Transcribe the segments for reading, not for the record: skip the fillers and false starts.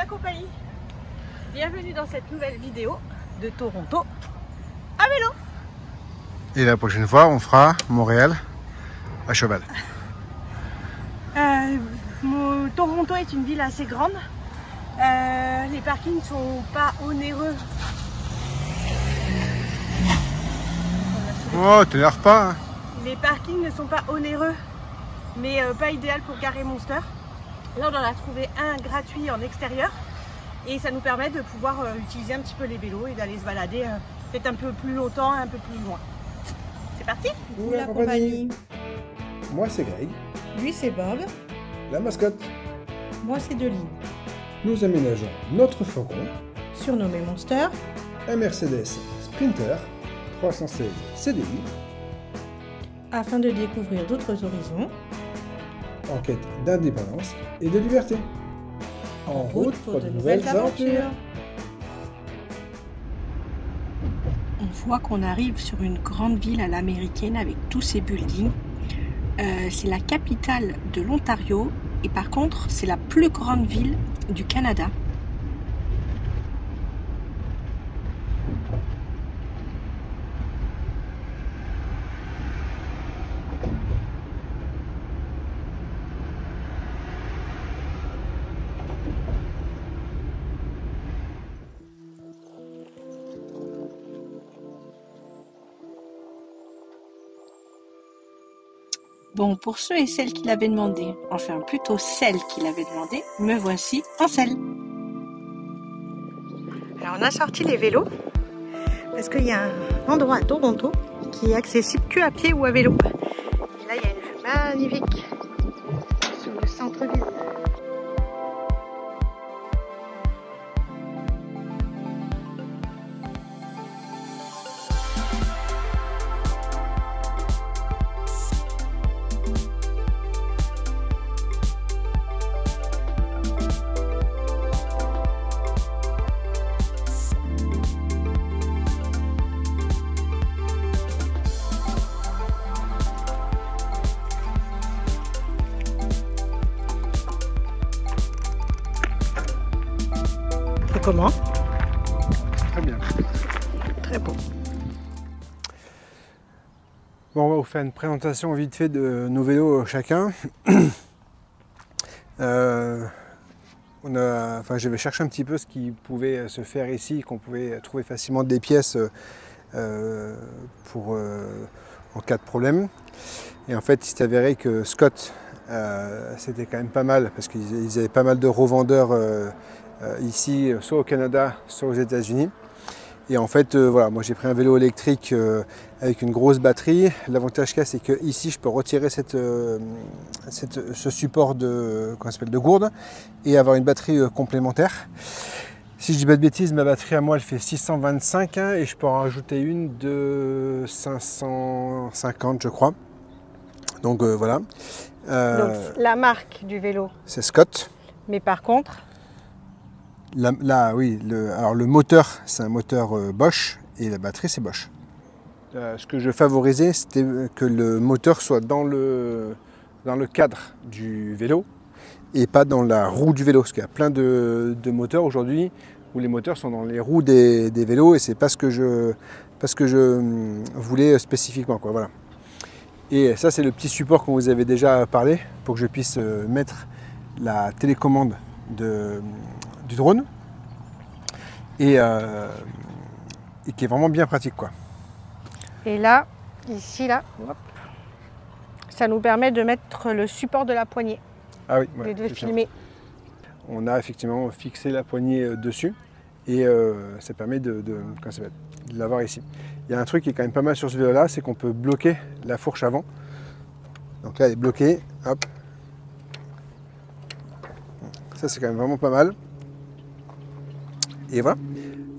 la compagnie. Bienvenue dans cette nouvelle vidéo de Toronto à vélo. Et la prochaine fois, on fera Montréal à cheval. Toronto est une ville assez grande. Les parkings ne sont pas onéreux. Oh, t'énerve pas hein. Les parkings ne sont pas onéreux, mais pas idéal pour garer Monster. Là, on en a trouvé un gratuit en extérieur et ça nous permet de pouvoir utiliser un petit peu les vélos et d'aller se balader peut-être un peu plus longtemps, un peu plus loin. C'est parti? Nous la compagnie. Moi, c'est Greg. Lui, c'est Bob. La mascotte. Moi, c'est Deline. Nous aménageons notre Faucon, Surnommé Monster. un Mercedes Sprinter 316 CDI, Afin de découvrir d'autres horizons. en quête d'indépendance et de liberté. En route pour de nouvelles aventures. On voit qu'on arrive sur une grande ville à l'américaine avec tous ses buildings. C'est la capitale de l'Ontario et par contre c'est la plus grande ville du Canada. Bon, pour ceux et celles qui l'avaient demandé, enfin plutôt celles qui l'avaient demandé, me voici en selle. Alors on a sorti les vélos parce qu'il y a un endroit à Toronto qui est accessible que à pied ou à vélo. Et là il y a une vue magnifique sur le centre-ville. Comment? Très bien. Très beau. Bon, on va vous faire une présentation vite fait de nos vélos chacun. J'avais cherché un petit peu ce qui pouvait se faire ici, qu'on pouvait trouver facilement des pièces en cas de problème. Et en fait, il s'est avéré que Scott, c'était quand même pas mal, parce qu'ils avaient pas mal de revendeurs ici, soit au Canada, soit aux États-Unis. Et en fait, voilà, moi j'ai pris un vélo électrique avec une grosse batterie. L'avantage qu'il y a, c'est que ici je peux retirer ce support de gourde et avoir une batterie complémentaire. Si je dis pas de bêtises, ma batterie à moi elle fait 625 et je peux en rajouter une de 550 je crois. Donc voilà. Donc la marque du vélo, c'est Scott. mais par contre, Là, oui, alors le moteur, c'est un moteur Bosch et la batterie, c'est Bosch. Ce que je favorisais, c'était que le moteur soit dans le cadre du vélo et pas dans la roue du vélo. Parce qu'il y a plein de moteurs aujourd'hui où les moteurs sont dans les roues des vélos et c'est pas ce que je voulais spécifiquement, quoi, voilà. Et ça, c'est le petit support qu'on vous avait déjà parlé pour que je puisse mettre la télécommande du drone et qui est vraiment bien pratique, quoi. et là, ici, là, hop, ça nous permet de mettre le support de la poignée Ah oui, et de filmer. On a effectivement fixé la poignée dessus et ça permet de l'avoir ici. Il y a un truc qui est quand même pas mal sur ce vélo là, c'est qu'on peut bloquer la fourche avant. Donc là elle est bloquée, hop. Ça c'est quand même vraiment pas mal. Et voilà,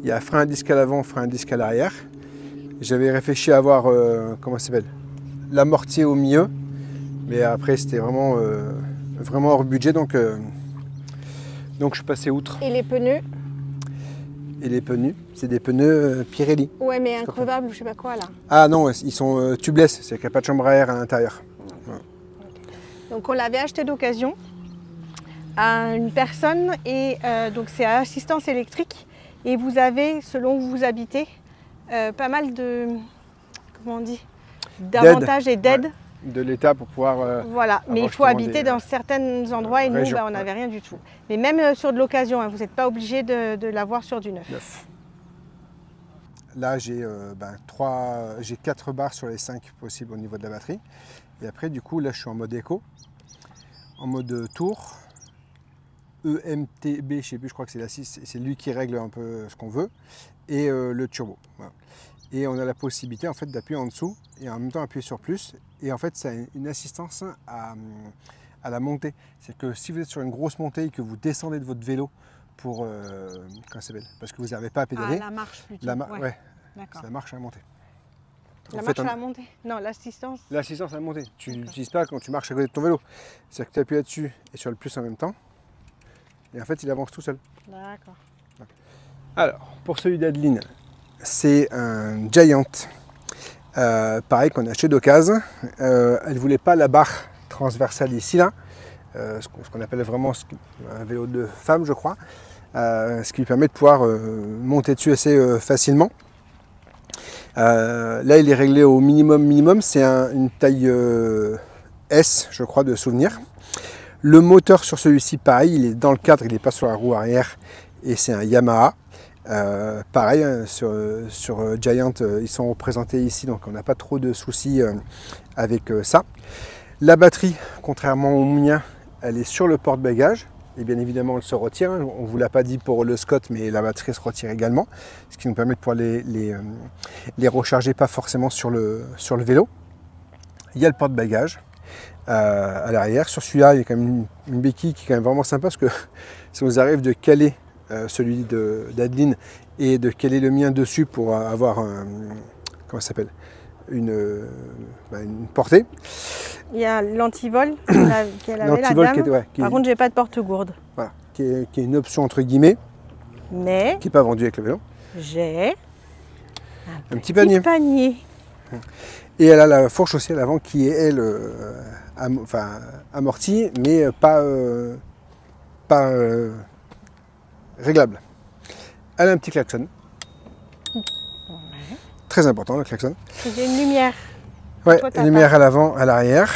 il y a frein à disque à l'avant, frein à disque à l'arrière. J'avais réfléchi à avoir, l'amorti au milieu, mais après c'était vraiment hors budget, donc je suis passé outre. Et les pneus? Et les pneus, c'est des pneus Pirelli. Ouais, mais increvables ou je sais pas quoi là. Ah non, ils sont tubeless, c'est-à-dire qu'il n'y a pas de chambre à air à l'intérieur. Ouais. Donc on l'avait acheté d'occasion. à une personne et donc c'est à assistance électrique et vous avez, selon où vous habitez, pas mal de, comment on dit, d'avantages et d'aides. Ouais, de l'État pour pouvoir... voilà, mais il faut habiter dans certains endroits et nous, on n'avait rien du tout. Mais même sur de l'occasion, hein, vous n'êtes pas obligé de l'avoir sur du neuf. Là, j'ai 4 barres sur les 5 possibles au niveau de la batterie. Et après, du coup, là, je suis en mode éco, en mode tour, EMTB, je ne sais plus, je crois que c'est la 6, c'est lui qui règle un peu ce qu'on veut, et le turbo. Voilà. Et on a la possibilité en fait d'appuyer en dessous et en même temps appuyer sur plus. Et en fait, ça a une assistance à la montée. C'est que si vous êtes sur une grosse montée et que vous descendez de votre vélo pour comment ça s'appelle, parce que vous n'arrivez pas à pédaler. La marche plutôt. Ouais. C'est la marche à la montée. La marche à la montée. Non, l'assistance. L'assistance à la montée. Tu n'utilises pas quand tu marches à côté de ton vélo. C'est-à-dire que tu appuies là-dessus et sur le plus en même temps. Et en fait, il avance tout seul. D'accord. Alors, pour celui d'Adeline, c'est un Giant. Pareil qu'on a acheté d'occasion. Elle ne voulait pas la barre transversale ici, là. Ce qu'on appelle vraiment un vélo de femme, je crois. Ce qui lui permet de pouvoir monter dessus assez facilement. Là, il est réglé au minimum. C'est une taille S, je crois, de souvenir. Le moteur sur celui-ci, pareil, il est dans le cadre, il n'est pas sur la roue arrière. Et c'est un Yamaha. Pareil, sur Giant, ils sont représentés ici, donc on n'a pas trop de soucis avec ça. La batterie, contrairement au mien, elle est sur le porte-bagages. Et bien évidemment, elle se retire. On ne vous l'a pas dit pour le Scott, mais la batterie se retire également. Ce qui nous permet de pouvoir les recharger pas forcément sur le vélo. Il y a le porte-bagages à l'arrière. Sur celui-là, il y a quand même une béquille qui est quand même vraiment sympa parce que ça nous arrive de caler celui d'Adeline et de caler le mien dessus pour avoir comment ça s'appelle, une portée. Il y a l'antivol qu'elle avait, la dame. Par contre, j'ai pas de porte-gourde. Voilà, qui est une option entre guillemets, mais qui n'est pas vendue avec le vélo. J'ai un petit panier. Et elle a la fourche aussi à l'avant qui est, elle, amortie, mais pas réglable. Elle a un petit klaxon. Très important, le klaxon. J'ai une lumière. Ouais, une lumière à l'avant, à l'arrière.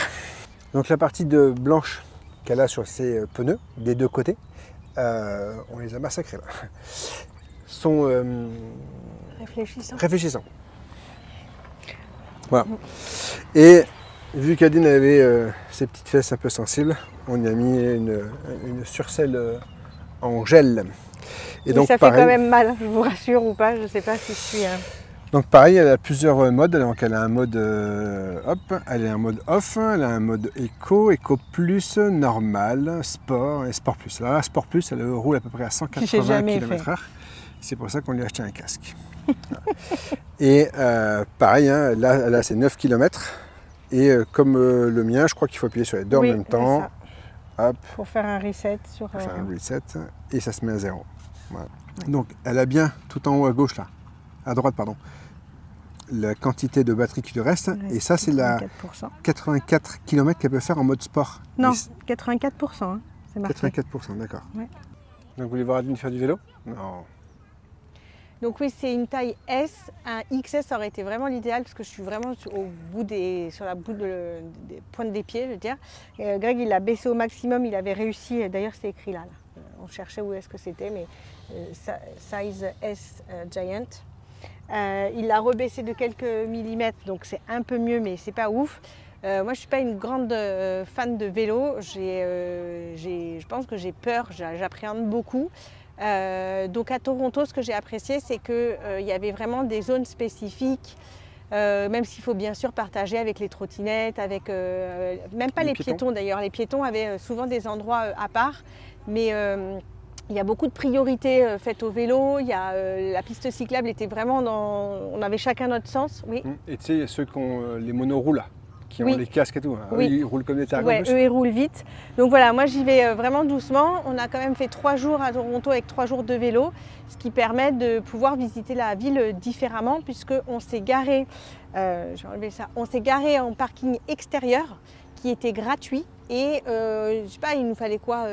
Donc la partie de blanche qu'elle a sur ses pneus, des deux côtés, on les a massacrés là. Sont réfléchissants. Voilà. Et vu qu'Adeline avait ses petites fesses un peu sensibles, on y a mis une surselle en gel. Et donc, ça fait quand même mal, je vous rassure ou pas, je ne sais pas si je suis... Donc pareil, elle a plusieurs modes. Donc elle a un mode elle a un mode off, elle a un mode éco plus, normal, sport et sport plus. Alors là, sport plus, elle roule à peu près à 180 km/h. C'est pour ça qu'on lui a acheté un casque. Et pareil, hein, là elle a ses 9 km. Et comme le mien, je crois qu'il faut appuyer sur les deux en même temps. Hop. Pour faire un reset. Et ça se met à 0. Voilà. Donc elle a bien tout en haut à gauche là. À droite, pardon, la quantité de batterie qui lui reste. Et ça, c'est la 84 km qu'elle peut faire en mode sport. Non, 84%, hein, c'est marqué. 84%, d'accord. Ouais. Donc, vous voulez voir Adeline faire du vélo? Non. Donc oui, c'est une taille S. Un XS, ça aurait été vraiment l'idéal parce que je suis vraiment au bout sur la bout des pointes des pieds, je veux dire. Et Greg, il l'a baissé au maximum, il avait réussi. D'ailleurs, c'est écrit là. On cherchait où est-ce que c'était, mais size S Giant. Il l'a rebaissé de quelques millimètres, donc c'est un peu mieux, mais c'est pas ouf. Moi, je ne suis pas une grande fan de vélo. Je pense que j'ai peur, j'appréhende beaucoup. Donc à Toronto, ce que j'ai apprécié, c'est qu'il y avait vraiment des zones spécifiques, même s'il faut bien sûr partager avec les trottinettes, avec même pas les piétons d'ailleurs. Les piétons avaient souvent des endroits à part, mais il y a beaucoup de priorités faites au vélo. Il y a, la piste cyclable était vraiment on avait chacun notre sens. Oui. Et tu sais, ceux qui ont les monoroues là, qui ont les casques et tout, hein. Oui. Ils roulent comme des tarés. Ouais, eux ils roulent vite. Donc voilà, moi j'y vais vraiment doucement. On a quand même fait 3 jours à Toronto avec 3 jours de vélo, ce qui permet de pouvoir visiter la ville différemment puisqu'on s'est garé, je vais enlever ça, on s'est garé en parking extérieur qui était gratuit. Et je sais pas, il nous fallait quoi,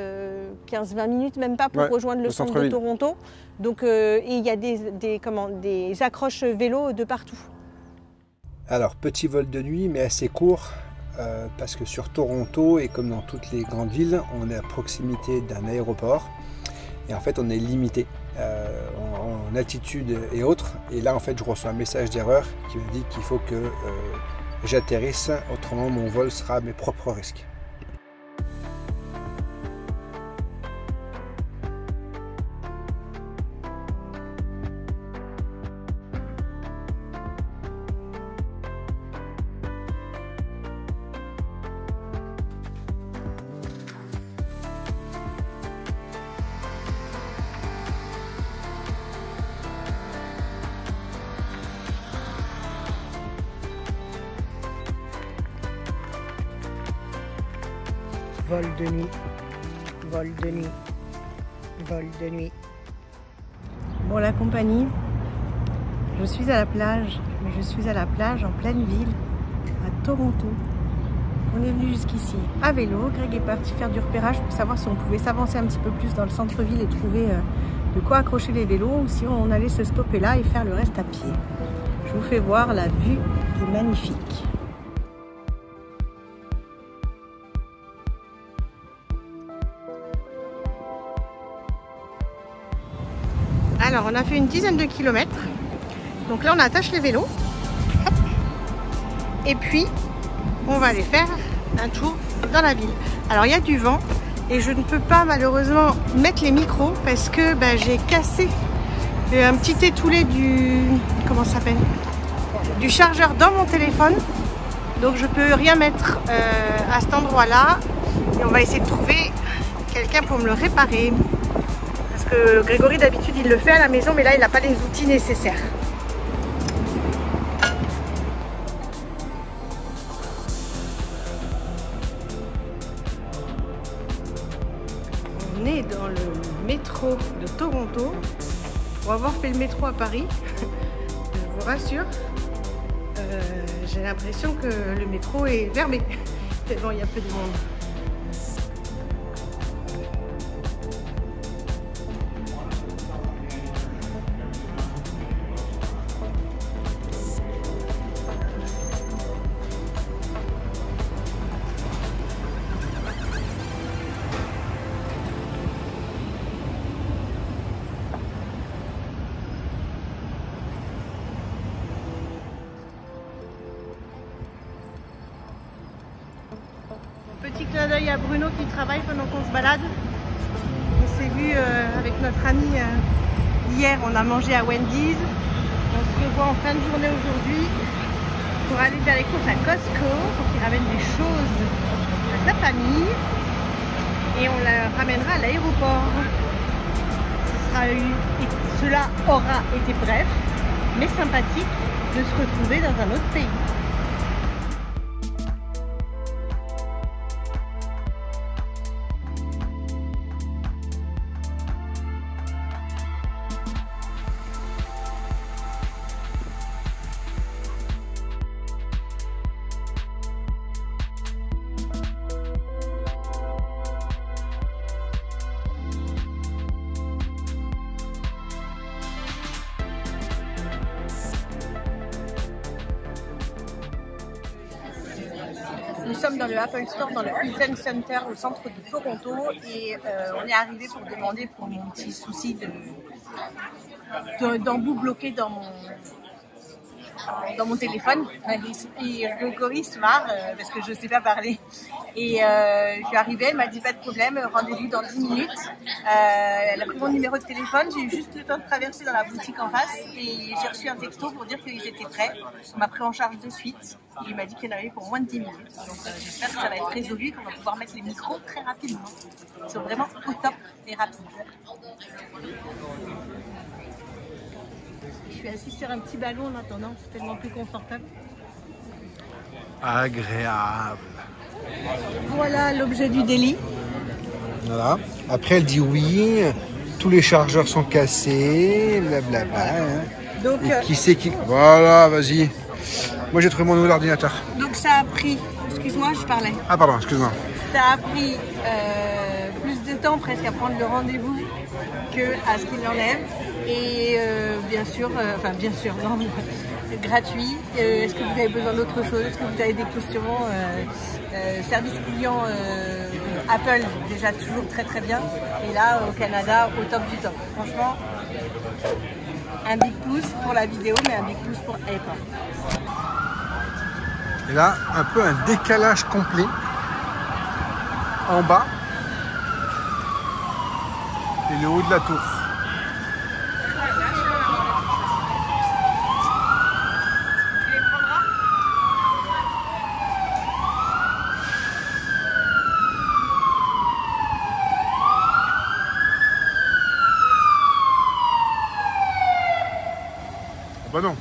15-20 minutes, même pas pour rejoindre le centre de Toronto. Donc il y a des accroches vélo de partout. Alors, petit vol de nuit, mais assez court, parce que sur Toronto, et comme dans toutes les grandes villes, on est à proximité d'un aéroport. Et en fait, on est limité en altitude et autres. Et là, en fait, je reçois un message d'erreur qui me dit qu'il faut que j'atterrisse, autrement mon vol sera à mes propres risques. Vol de nuit, vol de nuit, vol de nuit. Bon, la compagnie, je suis à la plage, mais je suis à la plage en pleine ville, à Toronto. On est venu jusqu'ici à vélo. Greg est parti faire du repérage pour savoir si on pouvait s'avancer un petit peu plus dans le centre-ville et trouver de quoi accrocher les vélos, ou si on allait se stopper là et faire le reste à pied. Je vous fais voir la vue qui est magnifique. Alors, on a fait une dizaine de kilomètres. Donc là, on attache les vélos. Hop. Et puis, on va aller faire un tour dans la ville. Alors, il y a du vent et je ne peux pas malheureusement mettre les micros parce que j'ai cassé un petit étoulet du... comment ça s'appelle ? Du chargeur dans mon téléphone. Donc, je peux rien mettre à cet endroit-là. Et on va essayer de trouver quelqu'un pour me le réparer. Que Grégory d'habitude il le fait à la maison, mais là il n'a pas les outils nécessaires. On est dans le métro de Toronto. Pour avoir fait le métro à Paris, je vous rassure, j'ai l'impression que le métro est fermé tellement il y a peu de monde. Petit clin d'œil à Bruno qui travaille pendant qu'on se balade. On s'est vu avec notre ami hier, on a mangé à Wendy's. On se revoit en fin de journée aujourd'hui pour aller faire les courses à Costco, pour qu'il ramène des choses à sa famille. Et on la ramènera à l'aéroport. Cela aura été bref, mais sympathique de se retrouver dans un autre pays. Nous sommes dans le Apple Store, dans le Eaton Center au centre de Toronto et on est arrivé pour demander pour mon petit souci d'embout bloqué dans mon téléphone. Et Grégory se marre parce que je ne sais pas parler. Et je suis arrivée, elle m'a dit pas de problème, rendez-vous dans 10 minutes. Elle a pris mon numéro de téléphone, j'ai eu juste le temps de traverser dans la boutique en face et j'ai reçu un texto pour dire qu'ils étaient prêts. On m'a pris en charge de suite et il m'a dit qu'elle arrivait pour moins de 10 minutes. Donc j'espère que ça va être résolu et qu'on va pouvoir mettre les micros très rapidement. Ils sont vraiment au top et rapides. Je suis assise sur un petit ballon en attendant, c'est tellement plus confortable. Agréable. Voilà l'objet du délit. Voilà. Après, elle dit oui, tous les chargeurs sont cassés, blablabla. Hein. Donc, et qui c'est qui... Voilà, vas-y. Moi j'ai trouvé mon nouvel ordinateur. Donc ça a pris, excuse-moi, je parlais. Ah pardon, excuse-moi. Ça a pris plus de temps presque à prendre le rendez-vous qu'à ce qu'il enlève. Et bien sûr, non, gratuit. Est-ce que vous avez besoin d'autre chose? Est-ce que vous avez des questions? Service client Apple, déjà toujours très très bien. Et là, au Canada, au top du top. Franchement, un big pouce pour la vidéo, mais un big pouce pour Apple. Et là, un peu un décalage complet en bas et le haut de la tour. Bah non.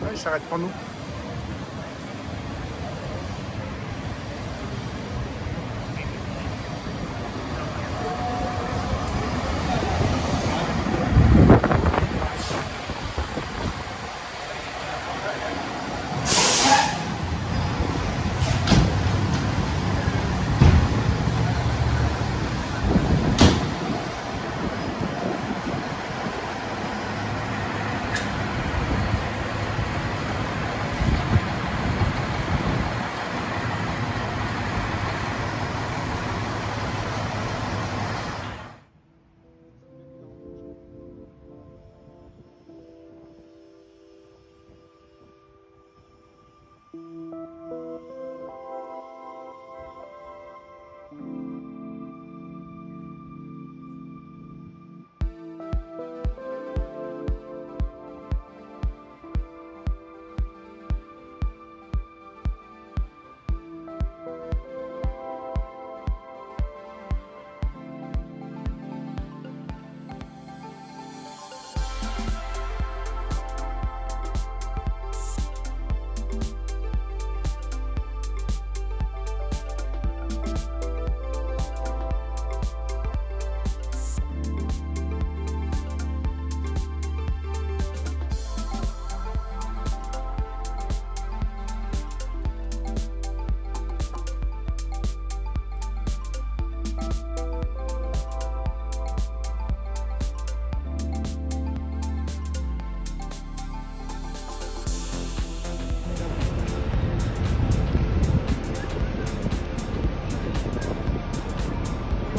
Ouais, il s'arrête pour nous.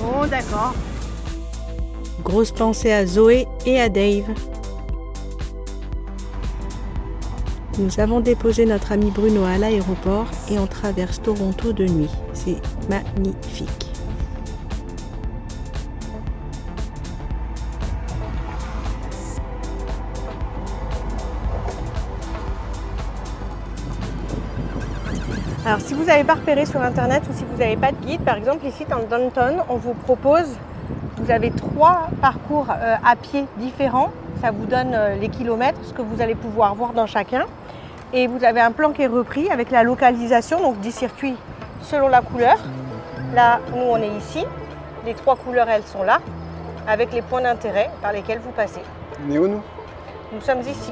Bon, d'accord. Grosse pensée à Zoé et à Dave. Nous avons déposé notre ami Bruno à l'aéroport et on traverse Toronto de nuit. C'est magnifique. Alors si vous n'avez pas repéré sur internet ou si vous n'avez pas de guide, par exemple ici dans le downtown, on vous propose, vous avez 3 parcours à pied différents, ça vous donne les kilomètres, ce que vous allez pouvoir voir dans chacun. Et vous avez un plan qui est repris avec la localisation, donc 10 circuits selon la couleur. Là, nous on est ici, les 3 couleurs elles sont là, avec les points d'intérêt par lesquels vous passez. On est où nous? Nous sommes ici,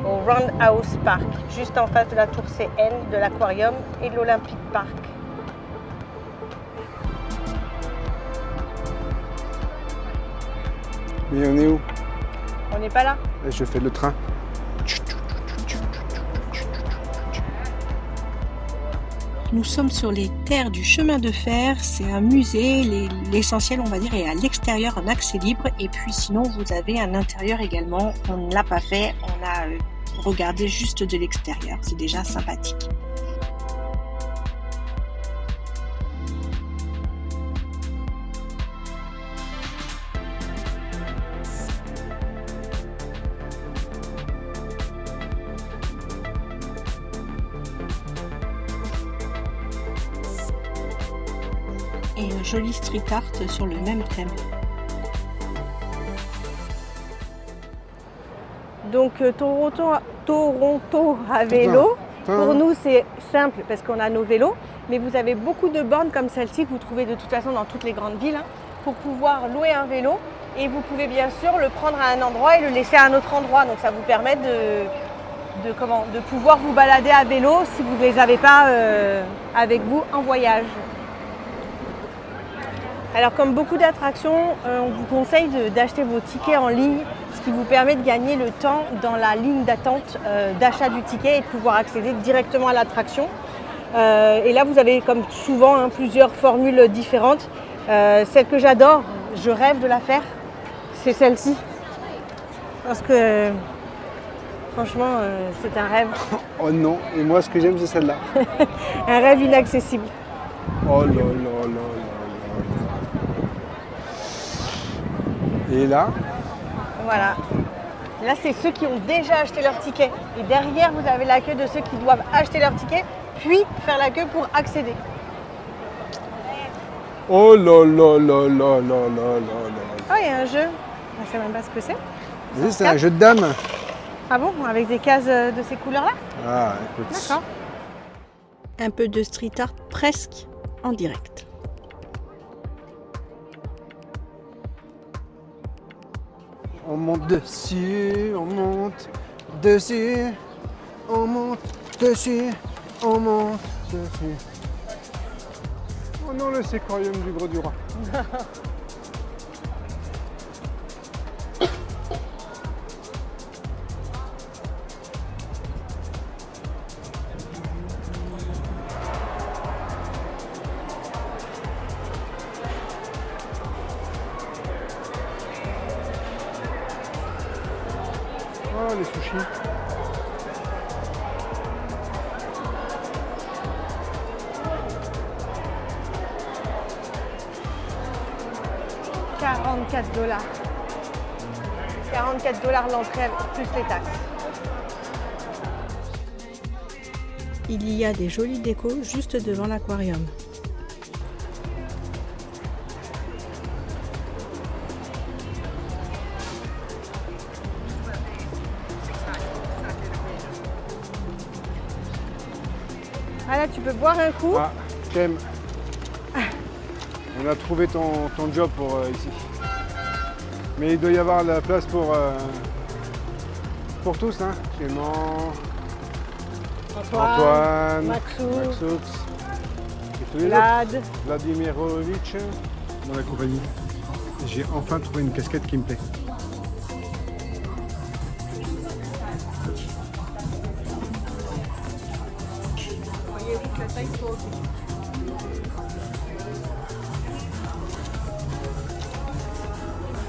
au Roundhouse Park, juste en face de la tour CN, de l'aquarium et de l'Olympic Park. Mais on est où? On n'est pas là. Là, je fais le train. Nous sommes sur les terres du chemin de fer, c'est un musée, l'essentiel on va dire est à l'extérieur en accès libre et puis sinon vous avez un intérieur également, on ne l'a pas fait, on a regardé juste de l'extérieur, c'est déjà sympathique. Et un joli street art sur le même thème. Donc Toronto à vélo, pour nous c'est simple parce qu'on a nos vélos, mais vous avez beaucoup de bornes comme celle-ci que vous trouvez de toute façon dans toutes les grandes villes. pour pouvoir louer un vélo et vous pouvez bien sûr le prendre à un endroit et le laisser à un autre endroit. Donc ça vous permet de pouvoir vous balader à vélo si vous ne les avez pas avec vous en voyage. Alors comme beaucoup d'attractions, on vous conseille d'acheter vos tickets en ligne, ce qui vous permet de gagner le temps dans la ligne d'attente d'achat du ticket et de pouvoir accéder directement à l'attraction. Et là vous avez comme souvent plusieurs formules différentes. Celle que j'adore, je rêve de la faire, c'est celle-ci. Parce que franchement c'est un rêve. Oh non, et moi ce que j'aime c'est celle-là. Un rêve inaccessible. Oh là là là là. Et là, voilà. Là, c'est ceux qui ont déjà acheté leur ticket. Et derrière, vous avez la queue de ceux qui doivent acheter leur ticket, puis faire la queue pour accéder. oh là là là là là là là. Oh, il y a un jeu. Je ne sais même pas ce que c'est. Vas-y, c'est un jeu de dames. Ah bon? Avec des cases de ces couleurs-là? Ah, écoute. D'accord. Un peu de street art presque en direct. On monte dessus, on monte dessus, on monte dessus, on monte dessus. Oh non, le séquoium du Gros du Roi. Oh, les sushis. $44. 44$ l'entrée plus les taxes. Il y a des jolies décos juste devant l'aquarium. Ah là, tu peux boire un coup. Ah, Clem. On a trouvé ton job pour ici. Mais il doit y avoir la place pour tous, hein. Clément, Antoine, Maxou, et tous les autres. Vlad. Vladimirovitch. Dans la compagnie. J'ai enfin trouvé une casquette qui me plaît.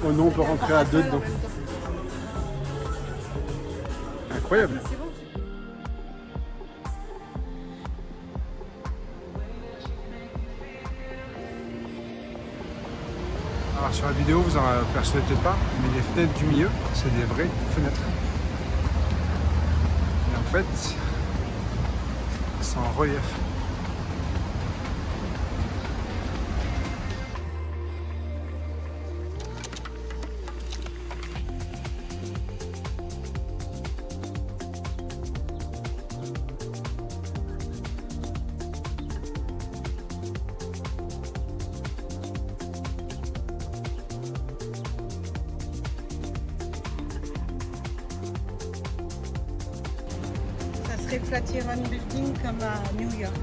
Oh non, on peut rentrer à deux dedans. Incroyable. Alors sur la vidéo, vous en apercevez peut-être pas, mais les fenêtres du milieu, c'est des vraies fenêtres. Et en fait, c'est en relief. serait Flatiron Building comme à New York.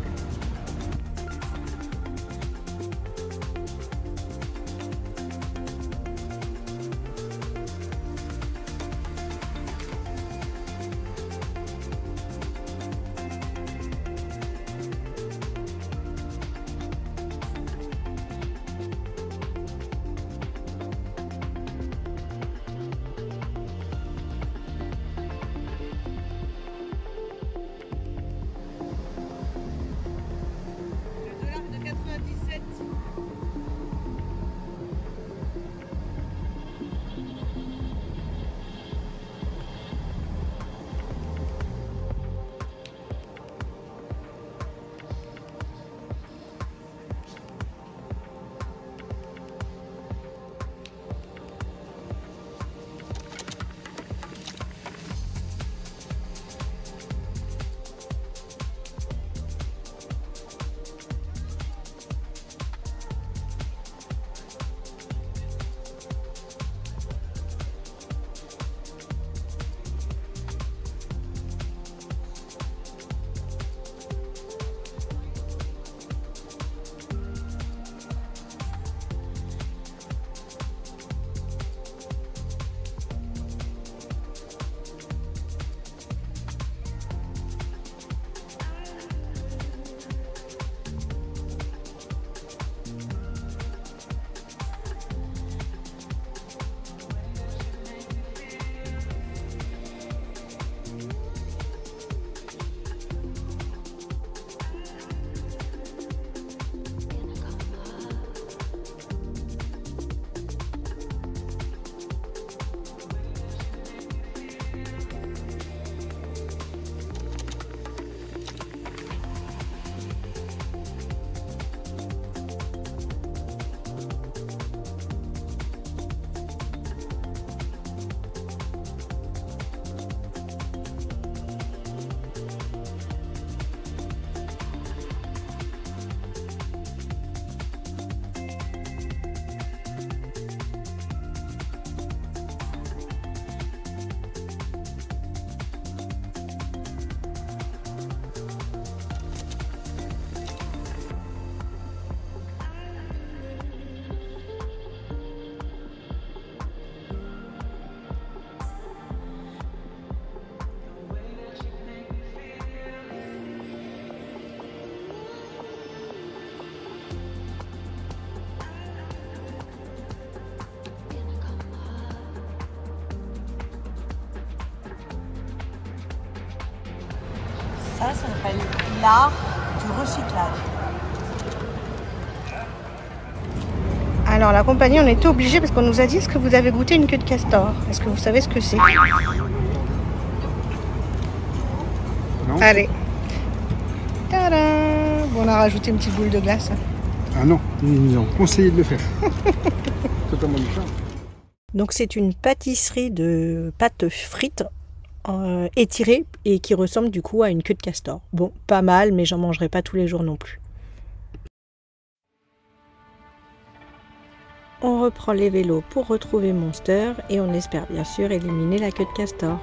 Ça s'appelle l'art du recyclage. Alors la compagnie, on était obligé parce qu'on nous a dit, est-ce que vous avez goûté une queue de castor? Est-ce que vous savez ce que c'est? Non. Allez. Tadam! Bon, on a rajouté une petite boule de glace. Ah non, ils nous ont conseillé de le faire. Totalement différent. Donc c'est une pâtisserie de pâtes frites étirées et qui ressemble du coup à une queue de castor. Bon, pas mal, mais j'en mangerai pas tous les jours non plus. On reprend les vélos pour retrouver Monster et on espère bien sûr éliminer la queue de castor.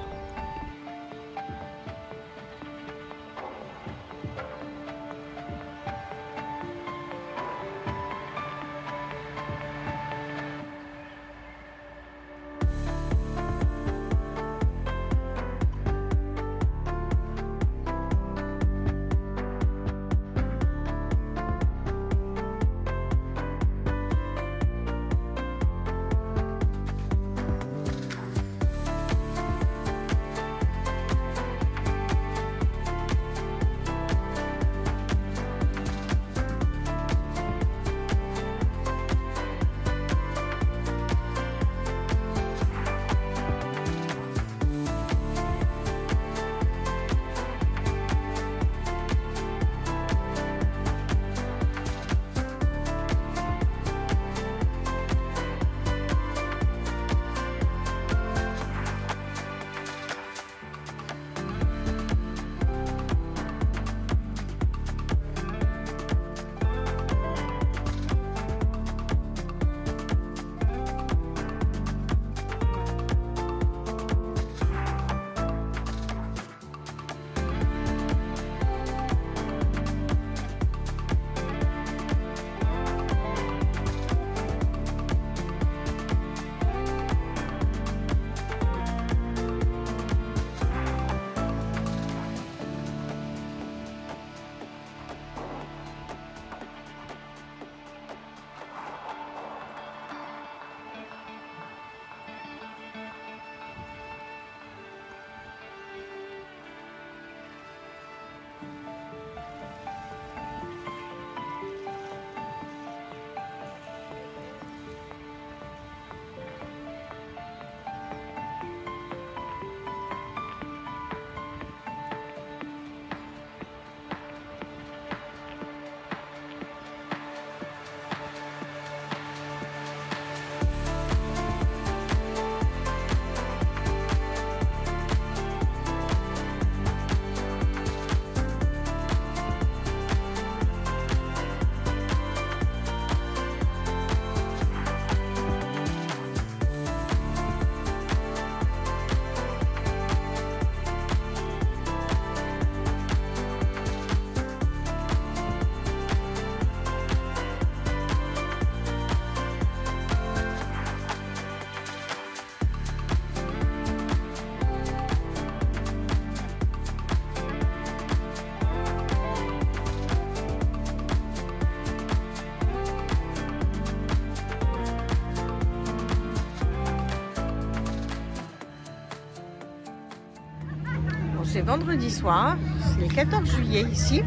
C'est vendredi soir, c'est le 14 juillet ici.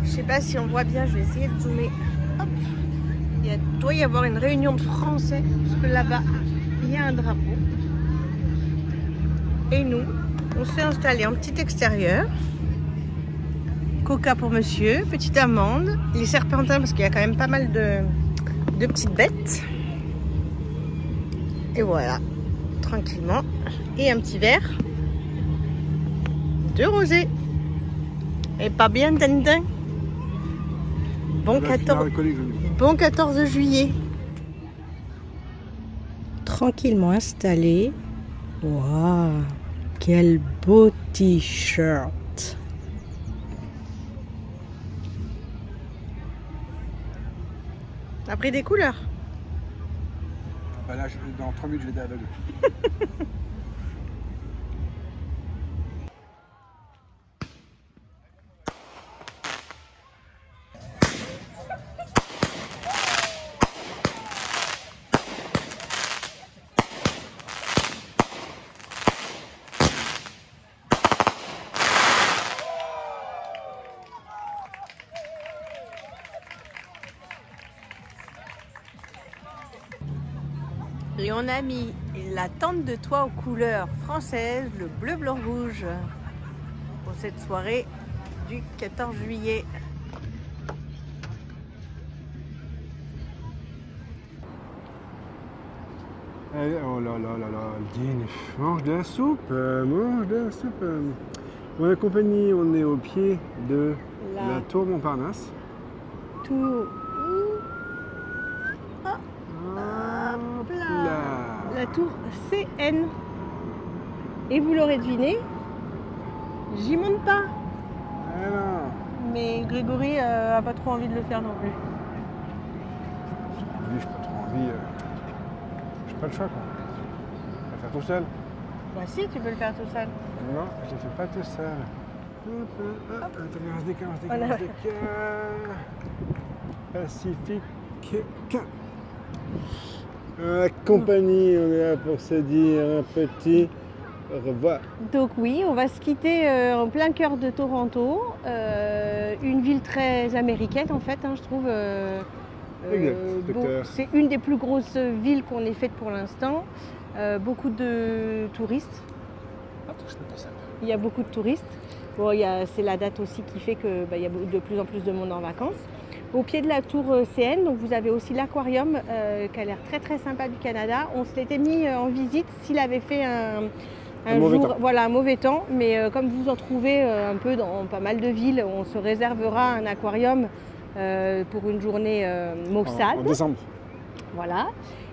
Je sais pas si on voit bien, je vais essayer de zoomer. Hop. Il doit y avoir une réunion de Français, parce que là-bas, il y a un drapeau. Et nous, on s'est installé en petit extérieur. Coca pour monsieur, petite amande, les serpentins, parce qu'il y a quand même pas mal de petites bêtes. Et voilà, tranquillement. Et un petit verre de rosé. Et pas bien, Tintin. Bon 14 juillet. Tranquillement installé. Waouh, quel beau t-shirt. T'as pris des couleurs? Bah là, dans 3 minutes, je vais être aveugle. Et on a mis la tente de toit aux couleurs françaises, le bleu, blanc, rouge, pour cette soirée du 14 juillet. Allez, oh là là là là, Aldine, mange de la soupe, mange de la soupe. On est compagnie, on est au pied de la tour Montparnasse. Tout. La tour CN. Et vous l'aurez deviné, j'y monte pas. Alors. Mais Grégory a pas trop envie de le faire non plus. J'ai pas trop envie. J'ai pas le choix quoi. Je vais le faire tout seul. Bah si, tu peux le faire tout seul. Non, je le fais pas tout seul. Attends, on se décale. Pacifique. La compagnie, on est là pour se dire un petit au revoir. Donc oui, on va se quitter en plein cœur de Toronto, une ville très américaine en fait, hein, je trouve. C'est une des plus grosses villes qu'on ait faites pour l'instant. Beaucoup de touristes. Il y a beaucoup de touristes. Bon, c'est la date aussi qui fait qu'il y a de plus en plus de monde en vacances. Au pied de la tour CN, donc vous avez aussi l'aquarium qui a l'air très très sympa du Canada. On se l'était mis en visite s'il avait fait un mauvais temps. Mais comme vous en trouvez un peu dans pas mal de villes, on se réservera un aquarium pour une journée maussade. En décembre. Voilà.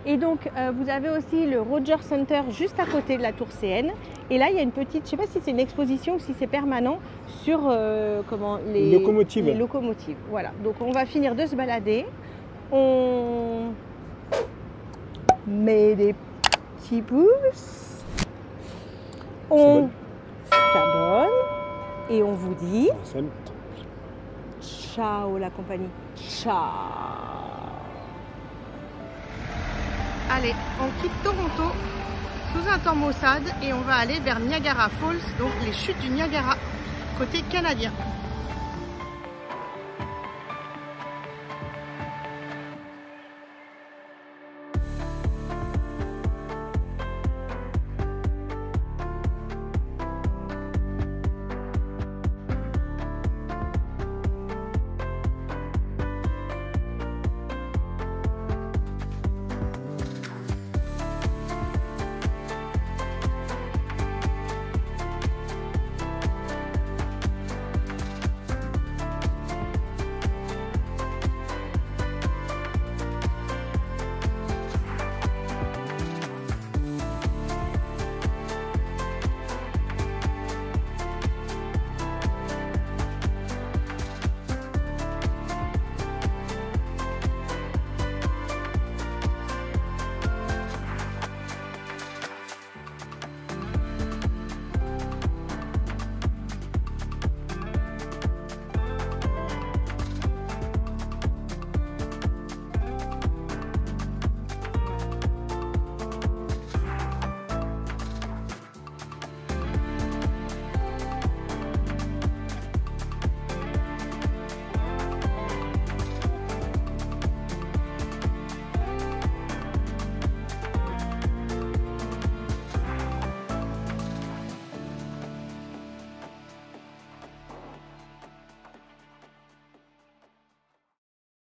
Et donc vous avez aussi le Rogers Center juste à côté de la tour CN. Et là il y a une petite, je ne sais pas si c'est une exposition ou si c'est permanent, sur les locomotives. Voilà. Donc on va finir de se balader. On met des petits pouces. On s'abonne. Et on vous dit ciao la compagnie. Ciao. Allez, on quitte Toronto sous un temps maussade et on va aller vers Niagara Falls, donc les chutes du Niagara, côté canadien.